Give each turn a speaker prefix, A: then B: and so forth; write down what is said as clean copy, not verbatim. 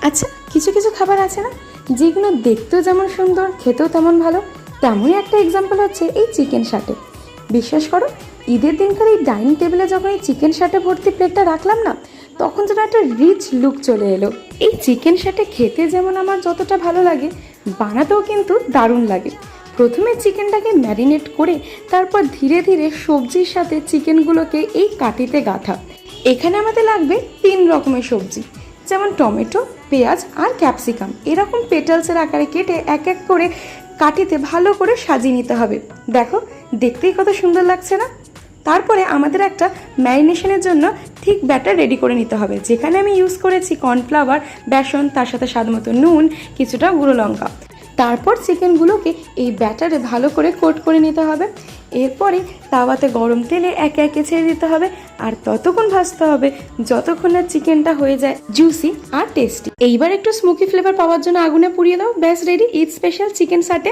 A: আচ্ছা, কিছু কিছু খাবার আছে না যেগুলো দেখতেও যেমন সুন্দর, খেতেও তেমন ভালো। তেমনই একটা এক্সাম্পল হচ্ছে এই চিকেন শাটে। বিশ্বাস করো, ঈদের দিনকার এই ডাইনিং টেবিলে যখন এই চিকেন শাটে ভর্তি প্লেটটা রাখলাম না, তখন যেন একটা রিচ লুক চলে এলো। এই চিকেন শাটে খেতে যেমন আমার যতটা ভালো লাগে, বানাতেও কিন্তু দারুণ লাগে। প্রথমে চিকেনটাকে ম্যারিনেট করে তারপর ধীরে ধীরে সবজির সাথে চিকেনগুলোকে এই কাঠিতে গাঁথা। এখানে আমাদের লাগবে 3 রকমের সবজি, যেমন টমেটো, পেঁয়াজ আর ক্যাপসিকাম। এরকম পেটালসের আকারে কেটে এক এক করে কাঠিতে ভালো করে সাজিয়ে নিতে হবে। দেখো, দেখতেই কত সুন্দর লাগছে না? তারপরে আমাদের একটা ম্যারিনেশনের জন্য ঠিক ব্যাটার রেডি করে নিতে হবে, যেখানে আমি ইউজ করেছি কর্নফ্লাওয়ার, বেসন, তার সাথে স্বাদ মতো নুন, কিছুটা গুঁড়ো লঙ্কা। তারপর চিকেনগুলোকে এই ব্যাটারে ভালো করে কোট করে নিতে হবে। এরপরে তাওয়াতে গরম তেলে একে একে ছেড়ে দিতে হবে আর ততক্ষণ ভাজতে হবে যতক্ষণ না চিকেনটা হয়ে যায় জুসি আর টেস্টি। এইবার একটু স্মোকি ফ্লেভার পাওয়ার জন্য আগুনে পুড়িয়ে দাও। ব্যাস রেডি ঈদ স্পেশাল চিকেন সাটে।